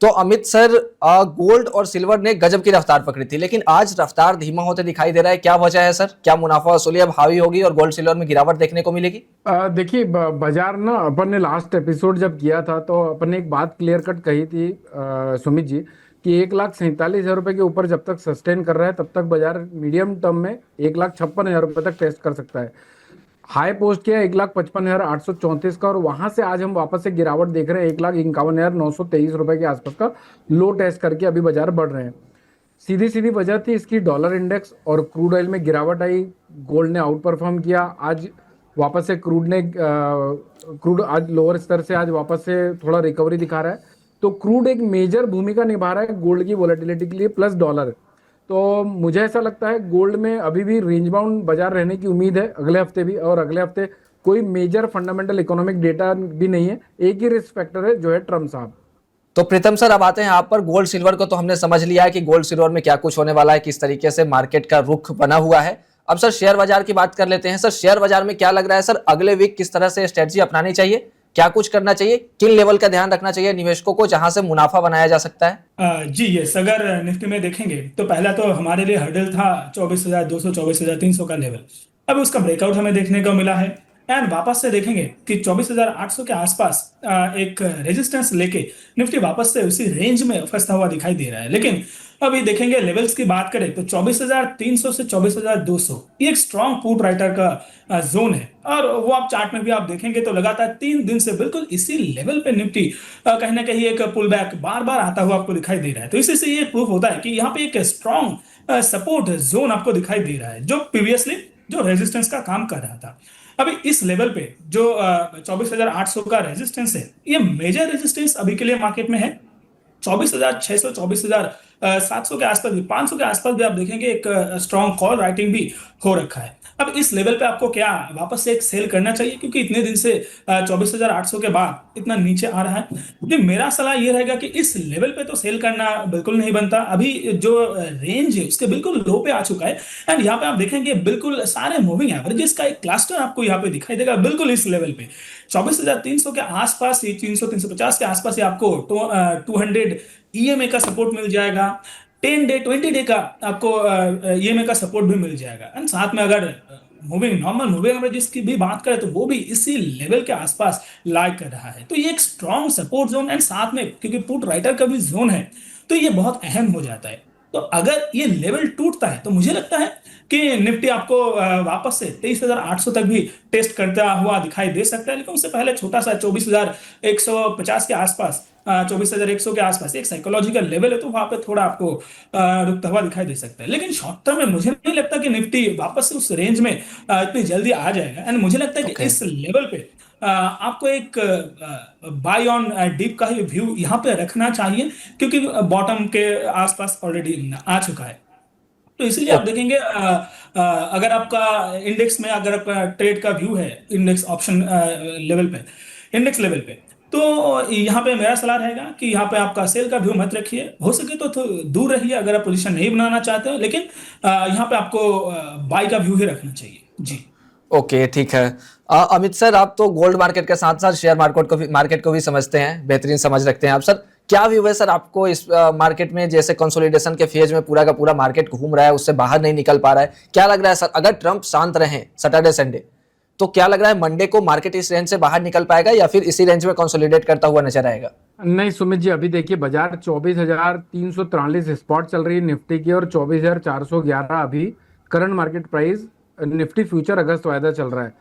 तो Amit sir, gold और silver ने गजब की रफ्तार पकड़ी थी, लेकिन आज रफ्तार धीमा होते दिखाई दे रहा है। क्या वजह है सर? क्या मुनाफा वसूली अब हावी होगी और गोल्ड सिल्वर में गिरावट देखने को मिलेगी? देखिए, बाजार ना, अपन ने लास्ट एपिसोड जब किया था तो अपन ने एक बात क्लियर कट कही थी, सुमित जी, कि 1,47,000 रुपए के ऊपर जब तक सस्टेन कर रहा है तब तक बाजार मीडियम टर्म में 1,56,000 रुपए तक टेस्ट कर सकता है। हाई पोस्ट किया 1,55,834 का, और वहां से आज हम वापस से गिरावट देख रहे हैं 1,51,923 रुपए के आसपास का लो टेस्ट करके अभी बाजार बढ़ रहे हैं। सीधी सीधी वजह थी इसकी डॉलर इंडेक्स और क्रूड ऑयल में गिरावट आई। गोल्ड ने आउट परफॉर्म किया आज। वापस से क्रूड आज लोअर स्तर से आज वापस से थोड़ा रिकवरी दिखा रहा है। तो क्रूड एक मेजर भूमिका निभा रहा है गोल्ड की वोलेटिलिटी के लिए, प्लस डॉलर। तो मुझे ऐसा लगता है गोल्ड में अभी भी रेंज बाउंड बाजार रहने की उम्मीद है अगले हफ्ते भी, और अगले हफ्ते कोई मेजर फंडामेंटल इकोनॉमिक डेटा भी नहीं है। एक ही रिस्क फैक्टर है, जो है ट्रम्प साहब। तो प्रीतम सर, अब आते हैं आप पर। गोल्ड सिल्वर को तो हमने समझ लिया है कि गोल्ड सिल्वर में क्या कुछ होने वाला है, किस तरीके से मार्केट का रुख बना हुआ है। अब सर शेयर बाजार की बात कर लेते हैं। सर शेयर बाजार में क्या लग रहा है सर, अगले वीक किस तरह से स्ट्रेटजी अपनानी चाहिए, क्या कुछ करना चाहिए, किन लेवल का ध्यान रखना चाहिए निवेशकों को जहां से मुनाफा बनाया जा सकता है? जी यस, अगर निफ्टी में देखेंगे तो पहला तो हमारे लिए हर्डल था 24,200 24,300 का लेवल। अब उसका ब्रेकआउट हमें देखने को मिला है। एंड वापस से देखेंगे कि 24,800 के आसपास एक रेजिस्टेंस लेके निफ्टी वापस से उसी रेंज में फंसता हुआ दिखाई दे रहा है। लेकिन अभी देखेंगे लेवल्स की बात करें तो 24,300 से 24,200 ये एक स्ट्रॉन्ग पुट राइटर का जोन है। और वो आप चार्ट में भी आप देखेंगे तो लगातार 3 दिन से बिल्कुल इसी लेवल पे निफ्टी कहीं ना कहीं एक पुल बैक बार बार आता हुआ आपको दिखाई दे रहा है। तो इसी से ये प्रूफ होता है कि यहाँ पे एक स्ट्रॉन्ग सपोर्ट जोन आपको दिखाई दे रहा है, जो प्रीवियसली जो रेजिस्टेंस का काम कर रहा था। अभी इस लेवल पे जो 24,800 का रेजिस्टेंस है, ये मेजर रेजिस्टेंस अभी के लिए मार्केट में है। 24,600 24,700 के आसपास भी, 500 के आसपास भी आप देखेंगे एक स्ट्रॉन्ग कॉल राइटिंग भी हो रखा है। अब इस लेवल पे आपको क्या वापस से एक सेल करना चाहिए, क्योंकि इतने दिन से 24,800 के बाद इतना नीचे आ रहा है। क्योंकि मेरा सलाह ये रहेगा कि इस लेवल पे तो सेल करना बिल्कुल नहीं बनता। अभी जो रेंज है उसके बिल्कुल लो पे आ चुका है। एंड यहाँ पे आप देखेंगे बिल्कुल सारे मूविंग एवरेजेस का एक क्लस्टर आपको यहाँ पे दिखाई देगा बिल्कुल इस लेवल पे। 24,300 के आसपास, 300 350 के आसपास ही आपको 200 ईएमए का सपोर्ट मिल जाएगा। 10 डे 20 डे का आपको ईएमए का सपोर्ट भी मिल जाएगा। एंड साथ में अगर नॉर्मल मूविंग एवरेजेस की भी बात करें तो वो भी इसी लेवल के आसपास लाइक कर रहा है। तो ये एक स्ट्रॉन्ग सपोर्ट जोन, एंड साथ में क्योंकि पुट राइटर का भी जोन है तो ये बहुत अहम हो जाता है। तो अगर ये लेवल टूटता है तो मुझे लगता है कि निफ्टी आपको वापस से 23,800 तक भी टेस्ट करता हुआ दिखाई दे सकता है। लेकिन उससे पहले छोटा सा 24,150 के आसपास, 24,100 के आसपास एक साइकोलॉजिकल लेवल है, तो वहां पे थोड़ा आपको रुकता हुआ दिखाई दे सकता है। लेकिन शॉर्ट टर्म में मुझे नहीं लगता कि निफ्टी वापस से उस रेंज में इतनी जल्दी आ जाएगा। एंड मुझे लगता है कि ओके। इस लेवल पे आपको एक बाय ऑन डीप का ही व्यू यहाँ पे रखना चाहिए, क्योंकि बॉटम के आसपास ऑलरेडी आ चुका है। तो इसीलिए आप देखेंगे अगर आपका इंडेक्स में, अगर आपका ट्रेड का व्यू है इंडेक्स ऑप्शन लेवल पे, इंडेक्स लेवल पे, तो यहाँ पे मेरा सलाह रहेगा कि यहाँ पे आपका सेल का व्यू मत रखिए। हो सके तो दूर रहिए अगर आप पोजीशन नहीं बनाना चाहते हो। लेकिन यहाँ पे आपको बाई का व्यू ही रखना चाहिए जी। ओके, ठीक है। अमित सर, आप तो गोल्ड मार्केट के साथ साथ शेयर मार्केट को भी समझते हैं, बेहतरीन समझ रखते हैं आप। सर क्या व्यू है सर आपको इस मार्केट में, जैसे कंसोलिडेशन के फेज में पूरा का पूरा मार्केट घूम रहा है, उससे बाहर नहीं निकल पा रहा है? क्या लग रहा है सर, अगर ट्रंप शांत रहे सैटरडे संडे, तो क्या लग रहा है मंडे को मार्केट इस रेंज से बाहर निकल पाएगा या फिर इसी रेंज में कंसोलिडेट करता हुआ नजर आएगा? नहीं सुमित जी, अभी देखिए बाजार 24,343 स्पॉट चल रही है निफ्टी की, और 24,411 अभी current market price Nifty future अगस्त वायदा चल रहा है।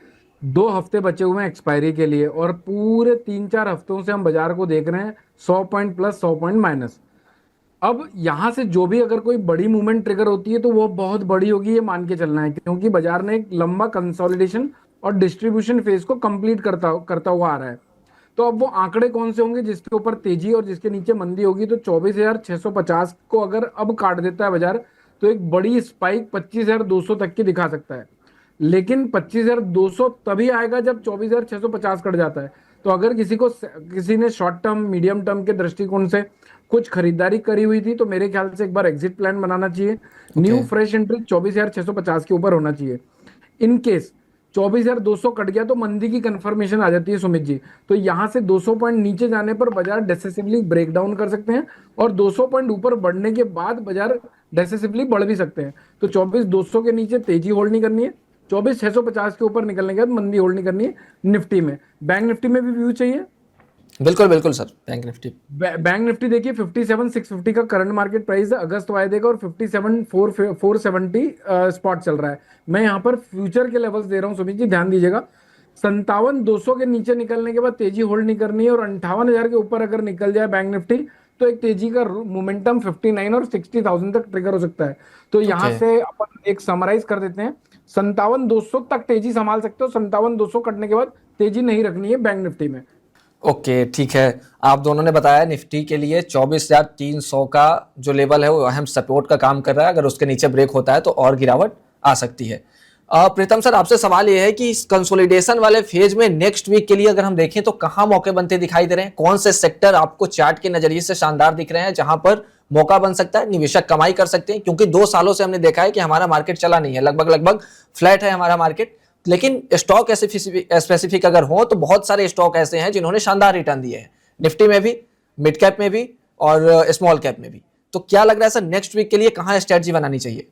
2 हफ्ते बचे हुए हैं एक्सपायरी के लिए, और पूरे 3-4 हफ्तों से हम बाजार को देख रहे हैं 100 पॉइंट प्लस 100 पॉइंट माइनस। अब यहां से जो भी अगर कोई बड़ी मूवमेंट ट्रिगर होती है तो वो बहुत बड़ी होगी, ये मान के चलना है, क्योंकि बाजार ने एक लंबा कंसोलिडेशन और डिस्ट्रीब्यूशन फेज को कंप्लीट करता करता हुआ आ रहा है। तो अब वो आंकड़े कौन से होंगे जिसके ऊपर तेजी और जिसके नीचे मंदी होगी? तो 24,650 को अगर अब काट देता है बाजार तो एक बड़ी स्पाइक 25,200 तक की दिखा सकता है। लेकिन 25,200 तभी आएगा जब 24,650 कट जाता है। तो अगर किसी ने शॉर्ट टर्म मीडियम टर्म के दृष्टिकोण से कुछ खरीदारी करी हुई थी तो मेरे ख्याल से एक बार एग्जिट प्लान बनाना चाहिए। न्यू फ्रेश एंट्री 24,650 के ऊपर होना चाहिए। इन केस 24,200 कट गया तो मंदी की कंफर्मेशन आ जाती है सुमित जी। तो यहाँ से 200 पॉइंट नीचे जाने पर बाजार डेसिसिवली ब्रेक डाउन कर सकते हैं, और 200 पॉइंट ऊपर बढ़ने के बाद बाजार डेसिसिवली बढ़ भी सकते हैं। तो 24,200 के नीचे तेजी होल्ड नहीं करनी है, 24,650 के ऊपर निकलने के बाद मंदी होल्ड नहीं करनी है निफ्टी में। बैंक निफ्टी में भी व्यू चाहिए। बिल्कुल बिल्कुल sir, bank Nifty. Bank Nifty देखिए 57,650 का करंट मार्केट प्राइस है अगस्त वायदे का, और 57,470 स्पॉट चल रहा है। मैं यहाँ पर फ्यूचर के लेवल्स दे रहा हूँ सुमित जी, ध्यान दीजिएगा। 57,200 के नीचे निकलने के बाद तेजी होल्ड नहीं करनी है, और 58,000 के ऊपर अगर निकल जाए बैंक निफ्टी तो एक तेजी का मोमेंटम 59 और 60,000 तक ट्रिगर हो सकता है। तो यहाँ Okay. से अपन एक समराइज कर देते हैं, 57,200 तक तेजी संभाल सकते हो, 57,200 कटने के बाद तेजी नहीं रखनी है बैंक निफ्टी में। ओके ठीक है, आप दोनों ने बताया निफ्टी के लिए 24,300 का जो लेवल है वो अहम सपोर्ट का काम कर रहा है, अगर उसके नीचे ब्रेक होता है तो और गिरावट आ सकती है। प्रीतम सर, आपसे सवाल ये है कि इस कंसोलिडेशन वाले फेज में नेक्स्ट वीक के लिए अगर हम देखें तो कहाँ मौके बनते दिखाई दे रहे हैं, कौन से सेक्टर आपको चार्ट के नजरिए से शानदार दिख रहे हैं जहां पर मौका बन सकता है, निवेशक कमाई कर सकते हैं? क्योंकि 2 सालों से हमने देखा है कि हमारा मार्केट चला नहीं है, लगभग फ्लैट है हमारा मार्केट। लेकिन स्टॉक स्पेसिफिक अगर हो तो बहुत सारे स्टॉक ऐसे हैं जिन्होंने शानदार रिटर्न दिए हैं, निफ्टी में भी, मिड कैप में भी और स्मॉल कैप में भी। तो क्या लग रहा है सर नेक्स्ट वीक के लिए कहाँ स्ट्रेटजी बनानी चाहिए?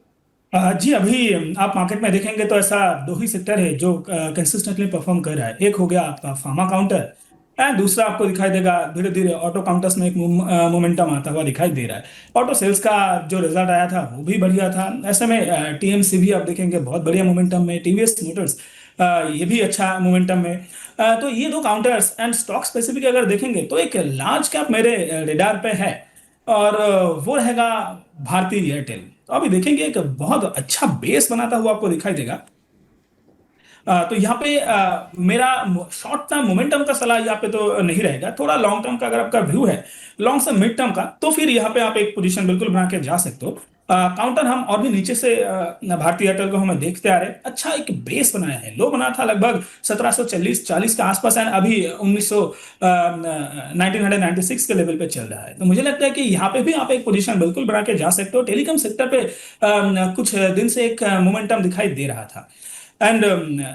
जी, अभी आप मार्केट में देखेंगे तो ऐसा दो ही सेक्टर है जो कंसिस्टेंटली परफॉर्म कर रहा है। एक हो गया आपका फार्मा काउंटर, एंड दूसरा आपको दिखाई देगा धीरे धीरे ऑटो काउंटर्स में एक मोमेंटम आता हुआ दिखाई दे रहा है। ऑटो सेल्स का जो रिजल्ट आया था वो भी बढ़िया था। ऐसे में टीएमसी भी आप देखेंगे बहुत बढ़िया मोमेंटम में, टीवीएस मोटर्स ये भी अच्छा मोमेंटम में। तो ये दो काउंटर्स एंड स्टॉक स्पेसिफिक अगर देखेंगे तो एक लार्ज कैप मेरे रेडार पे है, और वो रहेगा भारतीय एयरटेल। तो अभी देखेंगे एक बहुत अच्छा बेस बनाता हुआ आपको दिखाई देगा। तो यहाँ पे मेरा शॉर्ट टर्म मोमेंटम का सलाह यहाँ पे तो नहीं रहेगा। थोड़ा लॉन्ग टर्म का अगर आपका व्यू है, लॉन्ग से मिड टर्म का, तो फिर यहाँ पे आप एक पोजीशन बिल्कुल बना के जा सकते हो। काउंटर हम और भी नीचे से भारतीय एयरटेल को हमें देखते आ रहे हैं। अच्छा एक बेस बनाया है, लो बना था लगभग 1740 के आसपास है, अभी 1996 के लेवल पे चल रहा है। तो मुझे लगता है कि यहाँ पे भी आप एक पोजीशन बिल्कुल बना के जा सकते हो। टेलीकॉम सेक्टर पे कुछ दिन से एक मोमेंटम दिखाई दे रहा था। एंड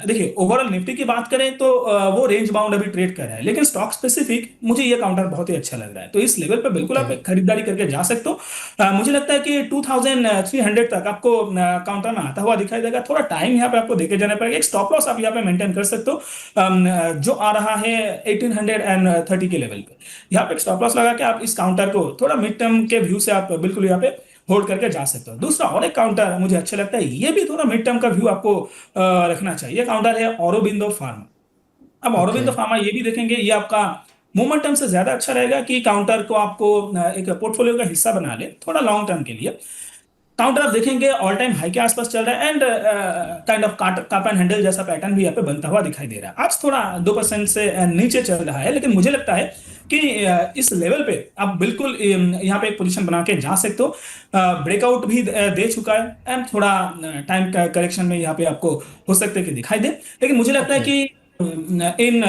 देखिए ओवरऑल निफ्टी की बात करें तो वो रेंज बाउंड अभी ट्रेड कर रहा है, लेकिन स्टॉक स्पेसिफिक मुझे ये काउंटर बहुत ही अच्छा लग रहा है। तो इस लेवल पे बिल्कुल आप खरीदारी करके जा सकते हो। मुझे लगता है कि 2300 तक आपको काउंटर में आता हुआ दिखाई देगा। थोड़ा टाइम यहाँ पे आपको देके जाना पड़ेगा। एक स्टॉप लॉस आप यहाँ पे मेंटेन कर सकते हो जो आ रहा है 1830 के लेवल पे। यहाँ पे एक स्टॉप लॉस लगा के आप इस काउंटर को थोड़ा मिड टर्म के व्यू से आप बिल्कुल यहाँ पे होल्ड करके जा सकते हो। दूसरा और एक काउंटर मुझे अच्छा लगता है, ये भी थोड़ा मिड टर्म का व्यू आपको रखना चाहिए। काउंटर है औरोबिंदो फार्मा। अब औरोबिंदो फार्मा ये भी देखेंगे, ये आपका मोमेंटम से ज्यादा अच्छा रहेगा कि काउंटर को आपको एक पोर्टफोलियो का हिस्सा बना ले थोड़ा लॉन्ग टर्म के लिए। काउंटर आप देखेंगे ऑल टाइम हाई के आसपास चल रहा है, and kind of cup and handle जैसा पैटर्न भी यहाँ पे बनता हुआ दिखाई दे रहा है। आज थोड़ा 2% से नीचे चल रहा है, लेकिन मुझे लगता है कि इस लेवल पे आप बिल्कुल यहाँ पे एक पोजीशन बना के जा सकते हो। ब्रेकआउट भी दे चुका है, एंड थोड़ा टाइम करेक्शन में यहाँ पे आपको हो सकता है कि दिखाई दे। लेकिन मुझे लगता है कि इन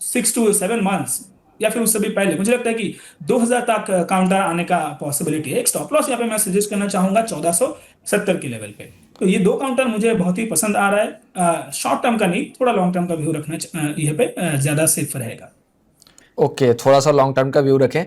6 to 7 मंथ्स या फिर उससे भी पहले मुझे लगता है कि 2000 तक काउंटर आने का पॉसिबिलिटी है। एक स्टॉप लॉस यहाँ पे मैं सजेस्ट करना चाहूंगा 1470 के लेवल पे। तो ये दो काउंटर मुझे बहुत ही पसंद आ रहा है। शॉर्ट टर्म का नहीं, थोड़ा लॉन्ग टर्म का व्यू रखना यहाँ पे ज्यादा सेफ रहेगा। ओके, थोड़ा सा लॉन्ग टर्म का व्यू रखें।